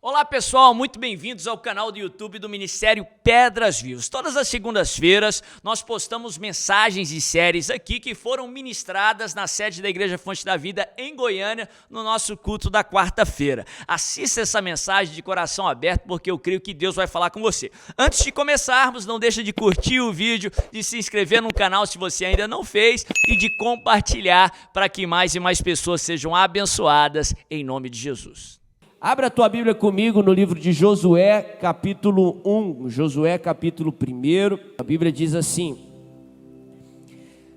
Olá pessoal, muito bem-vindos ao canal do YouTube do Ministério Pedras Vivas. Todas as segundas-feiras nós postamos mensagens e séries aqui que foram ministradas na sede da Igreja Fonte da Vida em Goiânia no nosso culto da quarta-feira. Assista essa mensagem de coração aberto porque eu creio que Deus vai falar com você. Antes de começarmos, não deixa de curtir o vídeo, de se inscrever no canal se você ainda não fez e de compartilhar para que mais e mais pessoas sejam abençoadas em nome de Jesus. Abra a tua Bíblia comigo no livro de Josué, capítulo 1. Josué, capítulo 1. A Bíblia diz assim: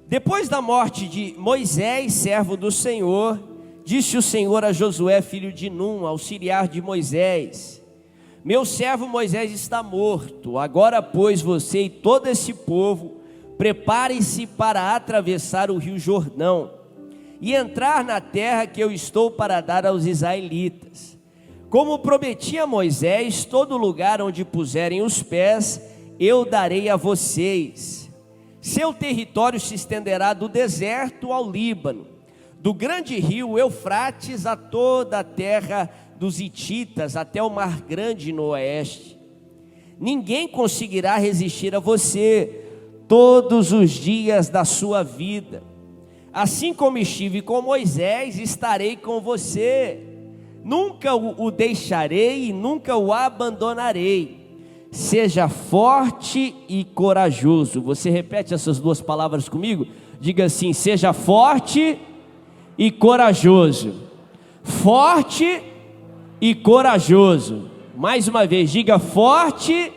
Depois da morte de Moisés, servo do Senhor, disse o Senhor a Josué, filho de Num, auxiliar de Moisés: Meu servo Moisés está morto. Agora, pois, você e todo esse povo, preparem-se para atravessar o rio Jordão e entrar na terra que eu estou para dar aos israelitas. Como prometi a Moisés, todo lugar onde puserem os pés, eu darei a vocês. Seu território se estenderá do deserto ao Líbano, do grande rio Eufrates a toda a terra dos hititas, até o mar grande no oeste. Ninguém conseguirá resistir a você todos os dias da sua vida. Assim como estive com Moisés, estarei com você. Nunca o deixarei e nunca o abandonarei. Seja forte e corajoso. Você repete essas duas palavras comigo? Diga assim: seja forte e corajoso. Forte e corajoso. Mais uma vez, diga forte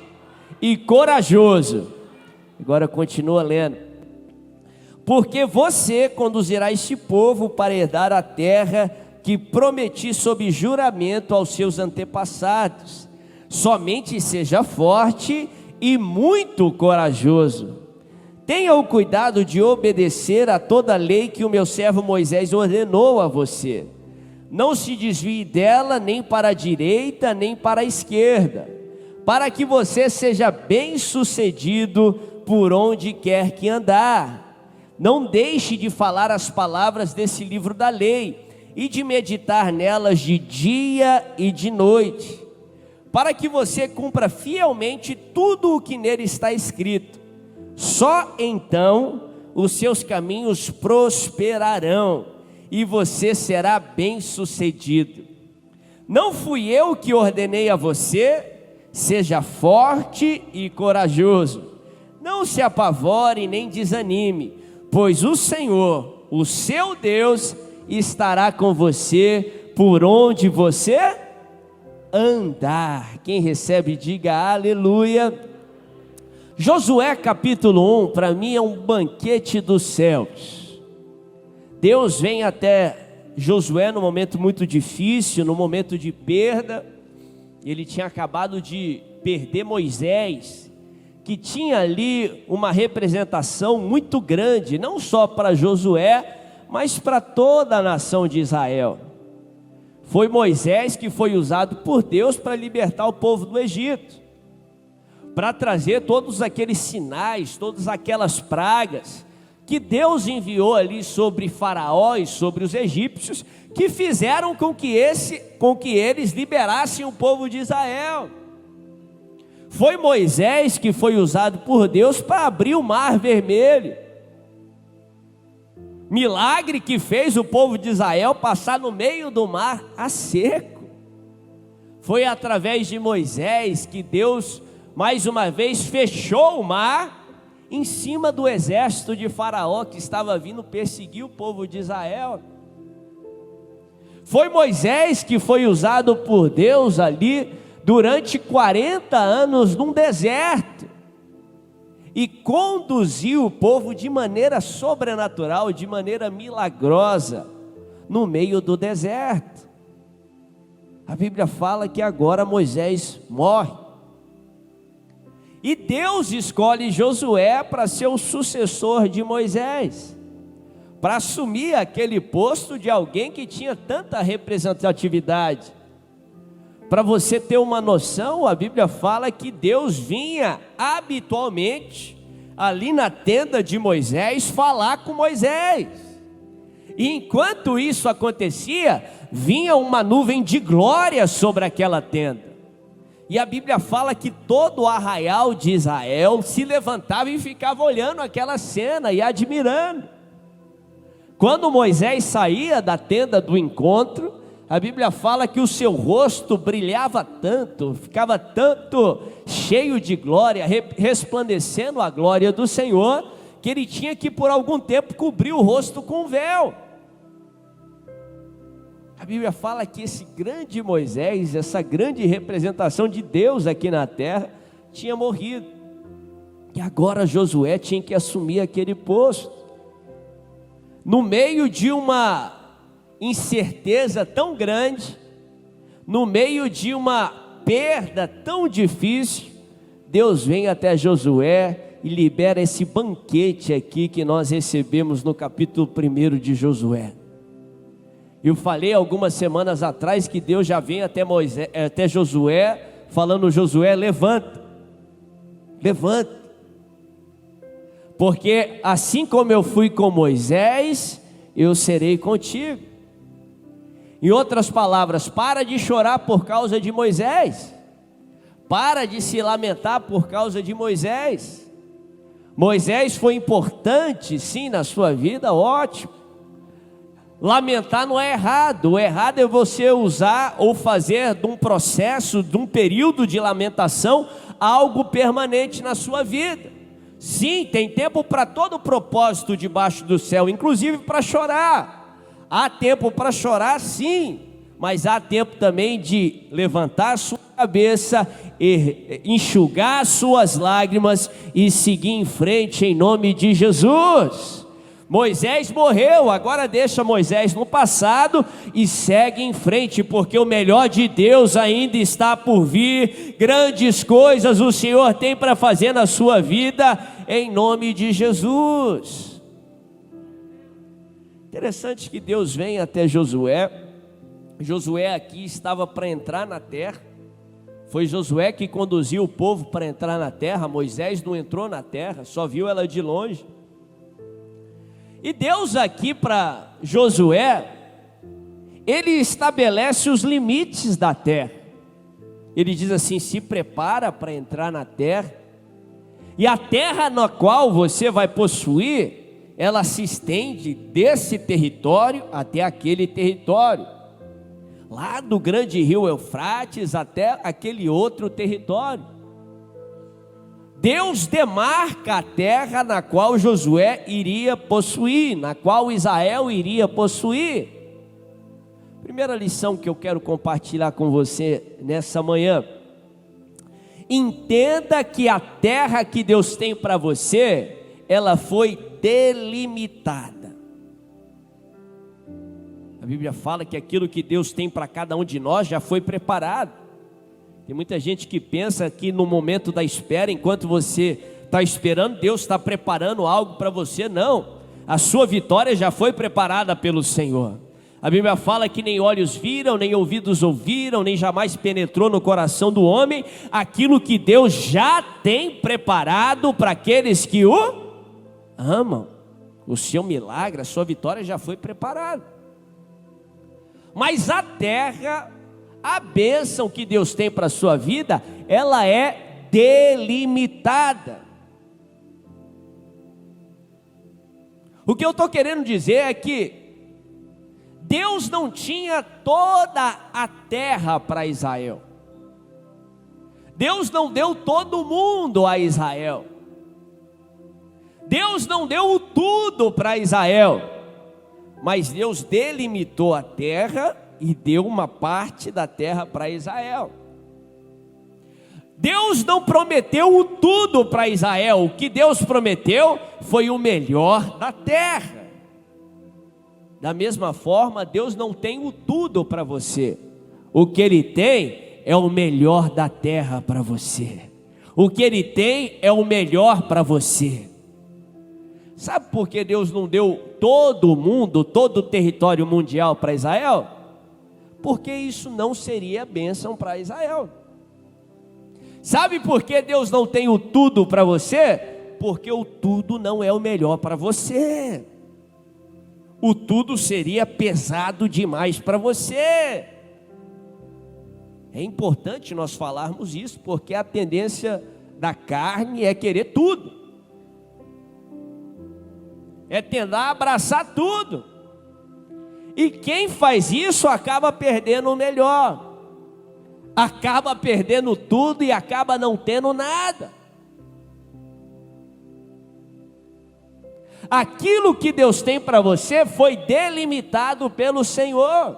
e corajoso. Agora continua lendo. Porque você conduzirá este povo para herdar a terra que prometi sob juramento aos seus antepassados. Somente seja forte e muito corajoso. Tenha o cuidado de obedecer a toda a lei que o meu servo Moisés ordenou a você. Não se desvie dela nem para a direita nem para a esquerda, para que você seja bem-sucedido por onde quer que andar. Não deixe de falar as palavras desse livro da lei e de meditar nelas de dia e de noite, para que você cumpra fielmente tudo o que nele está escrito. Só então os seus caminhos prosperarão e você será bem-sucedido. Não fui eu que ordenei a você? Seja forte e corajoso. Não se apavore nem desanime, pois o Senhor, o seu Deus, estará com você por onde você andar. Quem recebe, diga aleluia. Josué capítulo 1, para mim é um banquete dos céus. Deus vem até Josué num momento muito difícil, num momento de perda. Ele tinha acabado de perder Moisés, que tinha ali uma representação muito grande, não só para Josué, mas para toda a nação de Israel. Foi Moisés que foi usado por Deus para libertar o povo do Egito, para trazer todos aqueles sinais, todas aquelas pragas que Deus enviou ali sobre Faraó e sobre os egípcios, que fizeram com que eles liberassem o povo de Israel. Foi Moisés que foi usado por Deus para abrir o mar vermelho, milagre que fez o povo de Israel passar no meio do mar a seco. Foi através de Moisés que Deus mais uma vez fechou o mar em cima do exército de Faraó que estava vindo perseguir o povo de Israel. Foi Moisés que foi usado por Deus ali durante 40 anos num deserto e conduziu o povo de maneira sobrenatural, de maneira milagrosa, no meio do deserto. A Bíblia fala que agora Moisés morre, e Deus escolhe Josué para ser o sucessor de Moisés, para assumir aquele posto de alguém que tinha tanta representatividade. Para você ter uma noção, a Bíblia fala que Deus vinha habitualmente ali na tenda de Moisés falar com Moisés. E enquanto isso acontecia, vinha uma nuvem de glória sobre aquela tenda. E a Bíblia fala que todo o arraial de Israel se levantava e ficava olhando aquela cena e admirando. Quando Moisés saía da tenda do encontro, a Bíblia fala que o seu rosto brilhava tanto, ficava tanto cheio de glória, resplandecendo a glória do Senhor, que ele tinha que por algum tempo cobrir o rosto com um véu. A Bíblia fala que esse grande Moisés, essa grande representação de Deus aqui na terra, tinha morrido. E agora Josué tinha que assumir aquele posto. No meio de uma incerteza tão grande, no meio de uma perda tão difícil, Deus vem até Josué e libera esse banquete aqui que nós recebemos no capítulo 1 de Josué. Eu falei algumas semanas atrás que Deus já vem até Josué, falando: Josué, levanta, levanta, porque assim como eu fui com Moisés, eu serei contigo. Em outras palavras, para de chorar por causa de Moisés, para de se lamentar por causa de Moisés. Moisés foi importante sim na sua vida, ótimo. Lamentar não é errado, o errado é você usar ou fazer de um processo, de um período de lamentação, algo permanente na sua vida. Sim, tem tempo para todo propósito debaixo do céu, inclusive para chorar. Há tempo para chorar, sim, mas há tempo também de levantar a sua cabeça, enxugar suas lágrimas e seguir em frente em nome de Jesus. Moisés morreu, agora deixa Moisés no passado e segue em frente, porque o melhor de Deus ainda está por vir. Grandes coisas o Senhor tem para fazer na sua vida, em nome de Jesus. Interessante que Deus vem até Josué. Josué aqui estava para entrar na terra. Foi Josué que conduziu o povo para entrar na terra. Moisés não entrou na terra, só viu ela de longe. E Deus aqui para Josué, ele estabelece os limites da terra. Ele diz assim: se prepara para entrar na terra, e a terra na qual você vai possuir, ela se estende desse território até aquele território, lá do grande rio Eufrates até aquele outro território. Deus demarca a terra na qual Josué iria possuir, na qual Israel iria possuir. Primeira lição que eu quero compartilhar com você nessa manhã: entenda que a terra que Deus tem para você, ela foi delimitada. A Bíblia fala que aquilo que Deus tem para cada um de nós já foi preparado. Tem muita gente que pensa que no momento da espera, enquanto você está esperando, Deus está preparando algo para você. Não, a sua vitória já foi preparada pelo Senhor. A Bíblia fala que nem olhos viram, nem ouvidos ouviram, nem jamais penetrou no coração do homem aquilo que Deus já tem preparado para aqueles que o amam. O seu milagre, a sua vitória já foi preparada. Mas a terra, a bênção que Deus tem para a sua vida, ela é delimitada. O que eu estou querendo dizer é que Deus não tinha toda a terra para Israel. Deus não deu todo mundo a Israel. Deus não deu tudo para Israel. Mas Deus delimitou a terra e deu uma parte da terra para Israel. Deus não prometeu o tudo para Israel. O que Deus prometeu foi o melhor da terra. Da mesma forma, Deus não tem o tudo para você. O que Ele tem é o melhor da terra para você. O que Ele tem é o melhor para você. Sabe por que Deus não deu todo o mundo, todo o território mundial para Israel? Porque isso não seria bênção para Israel. Sabe por que Deus não tem o tudo para você? Porque o tudo não é o melhor para você. o tudo seria pesado demais para você. É importante nós falarmos isso, porque a tendência da carne é querer tudo, é tentar abraçar tudo, e quem faz isso acaba perdendo o melhor, acaba perdendo tudo e acaba não tendo nada. Aquilo que Deus tem para você foi delimitado pelo Senhor.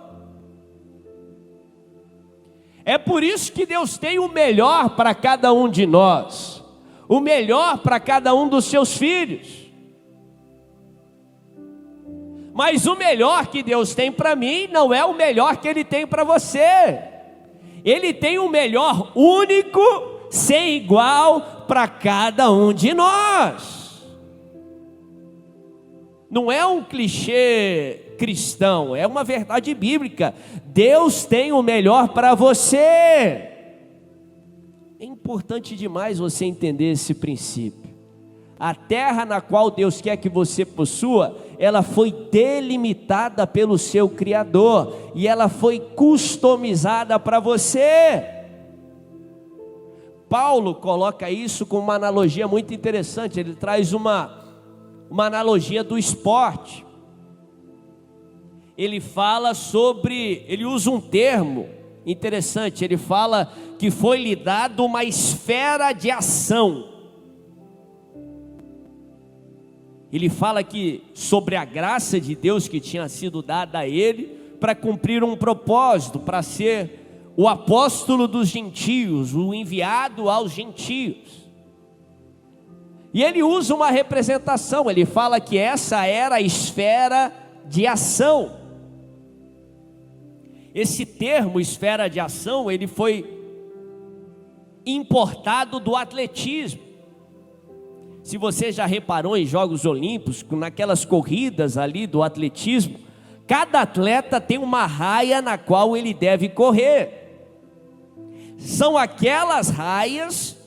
É por isso que Deus tem o melhor para cada um de nós, o melhor para cada um dos seus filhos. Mas o melhor que Deus tem para mim não é o melhor que Ele tem para você. Ele tem o melhor único, sem igual, para cada um de nós. Não é um clichê cristão, é uma verdade bíblica. Deus tem o melhor para você. É importante demais você entender esse princípio. A terra na qual Deus quer que você possua, ela foi delimitada pelo seu Criador, e ela foi customizada para você. Paulo coloca isso com uma analogia muito interessante. Ele traz uma analogia do esporte. Ele fala sobre, ele usa um termo interessante, ele fala que foi lhe dado uma esfera de ação. Ele fala que sobre a graça de Deus que tinha sido dada a ele para cumprir um propósito, para ser o apóstolo dos gentios, o enviado aos gentios. E ele usa uma representação, ele fala que essa era a esfera de ação. Esse termo, esfera de ação, ele foi importado do atletismo. Se você já reparou em Jogos Olímpicos, naquelas corridas ali do atletismo, cada atleta tem uma raia na qual ele deve correr. São aquelas raias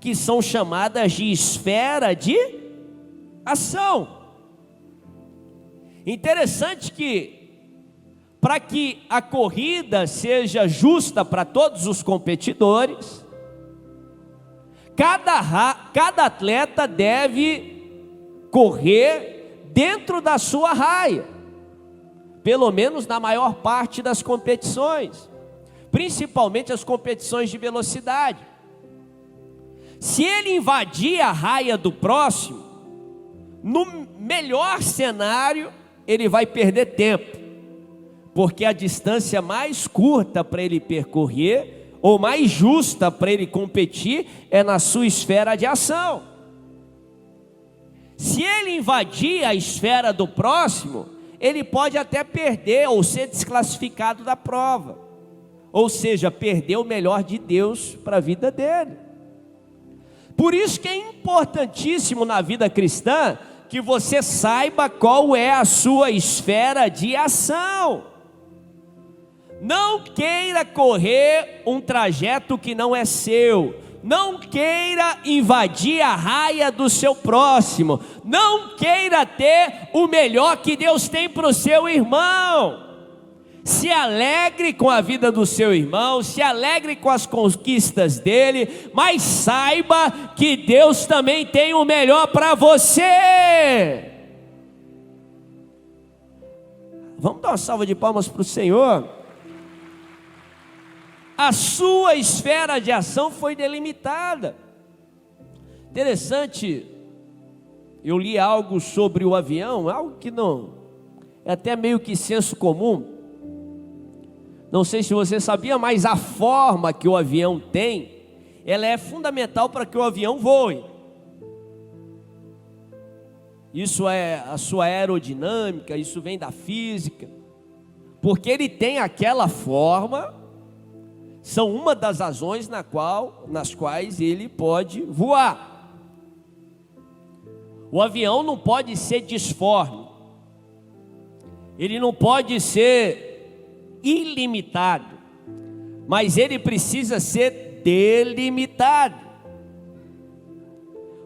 que são chamadas de esfera de ação. Interessante que, para que a corrida seja justa para todos os competidores, cada atleta deve correr dentro da sua raia, pelo menos na maior parte das competições, principalmente as competições de velocidade. Se ele invadir a raia do próximo, no melhor cenário, ele vai perder tempo, porque a distância mais curta para ele percorrer, ou mais justa para ele competir, é na sua esfera de ação. Se ele invadir a esfera do próximo, ele pode até perder ou ser desclassificado da prova, ou seja, perder o melhor de Deus para a vida dele. Por isso que é importantíssimo na vida cristã que você saiba qual é a sua esfera de ação. Não queira correr um trajeto que não é seu. Não queira invadir a raia do seu próximo. Não queira ter o melhor que Deus tem para o seu irmão. Se alegre com a vida do seu irmão, se alegre com as conquistas dele, mas saiba que Deus também tem o melhor para você. Vamos dar uma salva de palmas para o Senhor. A sua esfera de ação foi delimitada. Interessante, eu li algo sobre o avião, algo que não, é até meio que senso comum. Não sei se você sabia, mas a forma que o avião tem, ela é fundamental para que o avião voe. Isso é a sua aerodinâmica, isso vem da física. Porque ele tem aquela forma, são uma das razões nas quais ele pode voar. O avião não pode ser disforme, ele não pode ser ilimitado, mas ele precisa ser delimitado,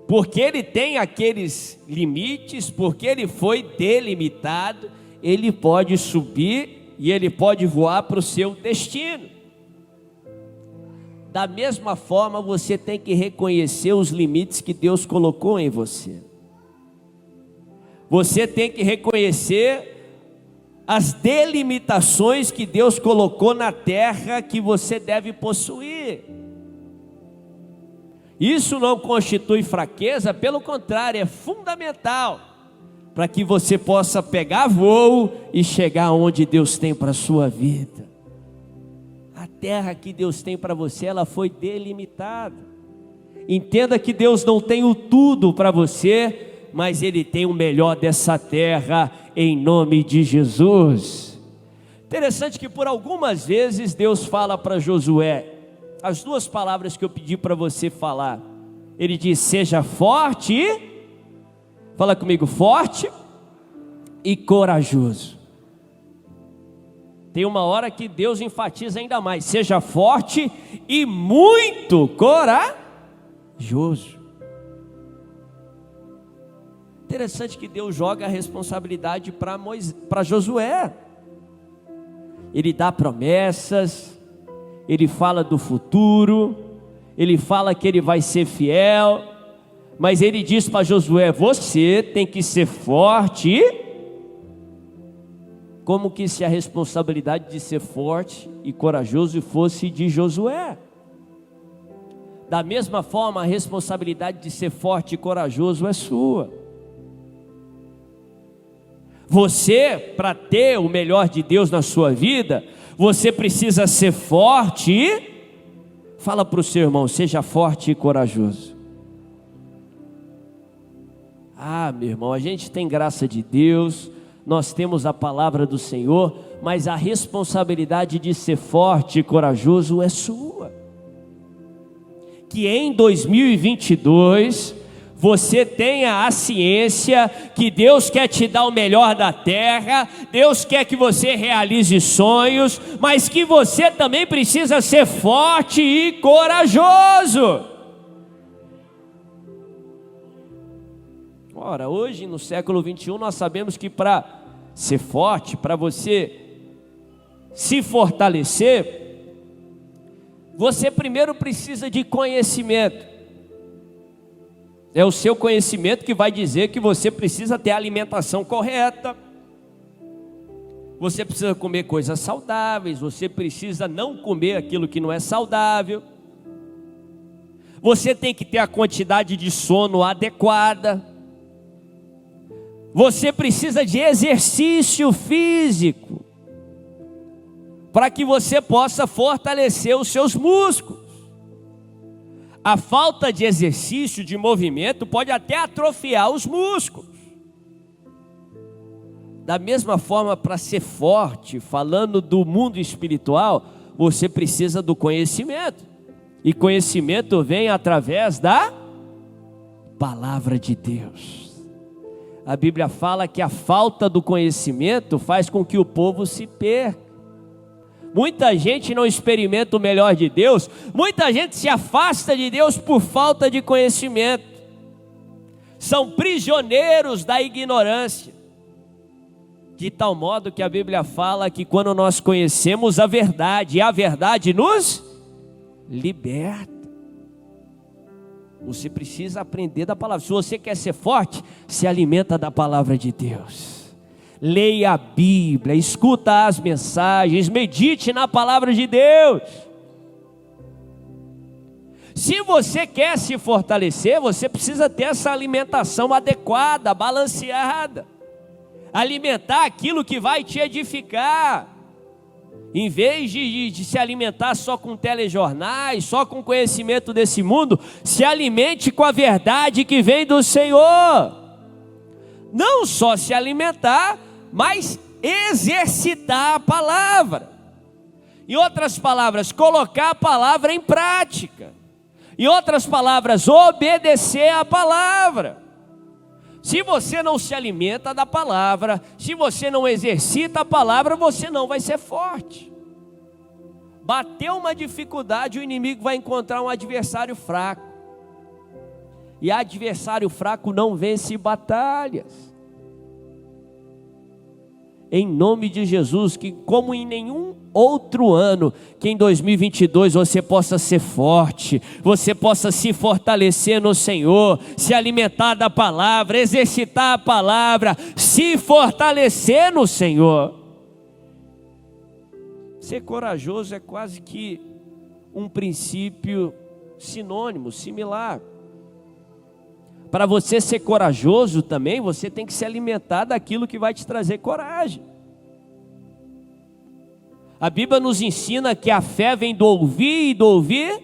porque ele tem aqueles limites, porque ele foi delimitado, ele pode subir e ele pode voar para o seu destino. Da mesma forma, você tem que reconhecer os limites que Deus colocou em você. Você tem que reconhecer as delimitações que Deus colocou na terra que você deve possuir. Isso não constitui fraqueza, pelo contrário, é fundamental para que você possa pegar voo e chegar onde Deus tem para a sua vida. A terra que Deus tem para você, ela foi delimitada. Entenda que Deus não tem o tudo para você, mas Ele tem o melhor dessa terra, em nome de Jesus. Interessante que por algumas vezes Deus fala para Josué, as duas palavras que eu pedi para você falar. Ele diz: seja forte fala comigo, forte e corajoso. Tem uma hora que Deus enfatiza ainda mais: seja forte e muito corajoso. Interessante que Deus joga a responsabilidade para Josué. Ele dá promessas, ele fala do futuro, ele fala que ele vai ser fiel, mas ele diz para Josué: você tem que ser forte. Como que se a responsabilidade de ser forte e corajoso fosse de Josué? Da mesma forma, a responsabilidade de ser forte e corajoso é sua. Você, para ter o melhor de Deus na sua vida, você precisa ser forte e... Fala para o seu irmão: seja forte e corajoso. Meu irmão, a gente tem graça de Deus, nós temos a palavra do Senhor, mas a responsabilidade de ser forte e corajoso é sua. Que em 2022... você tenha a ciência que Deus quer te dar o melhor da terra, Deus quer que você realize sonhos, mas que você também precisa ser forte e corajoso. Ora, hoje no século 21 nós sabemos que para ser forte, para você se fortalecer, você primeiro precisa de conhecimento. É o seu conhecimento que vai dizer que você precisa ter a alimentação correta. Você precisa comer coisas saudáveis, você precisa não comer aquilo que não é saudável. Você tem que ter a quantidade de sono adequada. Você precisa de exercício físico para que você possa fortalecer os seus músculos. A falta de exercício, de movimento, pode até atrofiar os músculos. Da mesma forma, para ser forte, falando do mundo espiritual, você precisa do conhecimento. E conhecimento vem através da palavra de Deus. A Bíblia fala que a falta do conhecimento faz com que o povo se perca. Muita gente não experimenta o melhor de Deus, muita gente se afasta de Deus por falta de conhecimento. São prisioneiros da ignorância. De tal modo que a Bíblia fala que quando nós conhecemos a verdade, e a verdade nos liberta. Você precisa aprender da palavra. Se você quer ser forte, se alimenta da palavra de Deus. Leia a Bíblia, escuta as mensagens, medite na palavra de Deus. Se você quer se fortalecer, você precisa ter essa alimentação adequada, balanceada. Alimentar aquilo que vai te edificar. Em vez de se alimentar só com telejornais, só com conhecimento desse mundo, se alimente com a verdade que vem do Senhor. Não só se alimentar, mas exercitar a palavra. Em outras palavras, colocar a palavra em prática. Em outras palavras, obedecer a palavra. Se você não se alimenta da palavra, se você não exercita a palavra, você não vai ser forte. Bateu uma dificuldade, o inimigo vai encontrar um adversário fraco. E adversário fraco não vence batalhas. em nome de Jesus, que como em nenhum outro ano, que em 2022 você possa ser forte, você possa se fortalecer no Senhor, se alimentar da palavra, exercitar a palavra, se fortalecer no Senhor. Ser corajoso é quase que um princípio sinônimo, similar. Para você ser corajoso também, você tem que se alimentar daquilo que vai te trazer coragem. A Bíblia nos ensina que a fé vem do ouvir e do ouvir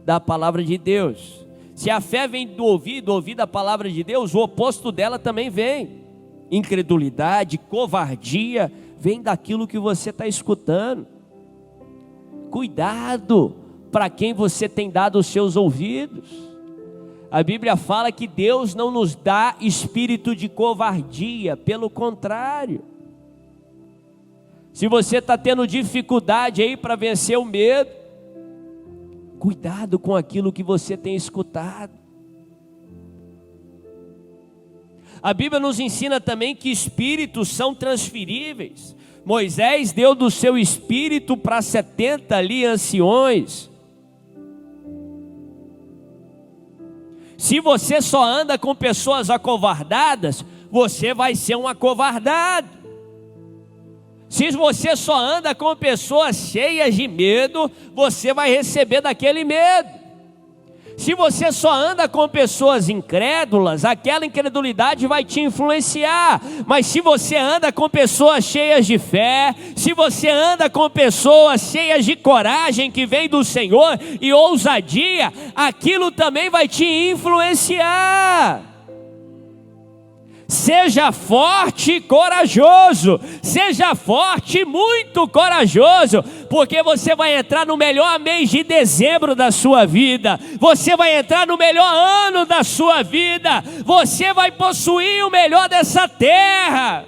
da palavra de Deus. Se a fé vem do ouvir da palavra de Deus, o oposto dela também vem. Incredulidade, covardia, vem daquilo que você está escutando. Cuidado para quem você tem dado os seus ouvidos. A Bíblia fala que Deus não nos dá espírito de covardia, pelo contrário. Se você está tendo dificuldade aí para vencer o medo, cuidado com aquilo que você tem escutado. A Bíblia nos ensina também que espíritos são transferíveis. Moisés deu do seu espírito para 70 ali anciões. Se você só anda com pessoas acovardadas, você vai ser um acovardado. Se você só anda com pessoas cheias de medo, você vai receber daquele medo. Se você só anda com pessoas incrédulas, aquela incredulidade vai te influenciar. Mas se você anda com pessoas cheias de fé, se você anda com pessoas cheias de coragem que vem do Senhor e ousadia, aquilo também vai te influenciar. Seja forte e corajoso, seja forte e muito corajoso, porque você vai entrar no melhor mês de dezembro da sua vida, você vai entrar no melhor ano da sua vida, você vai possuir o melhor dessa terra.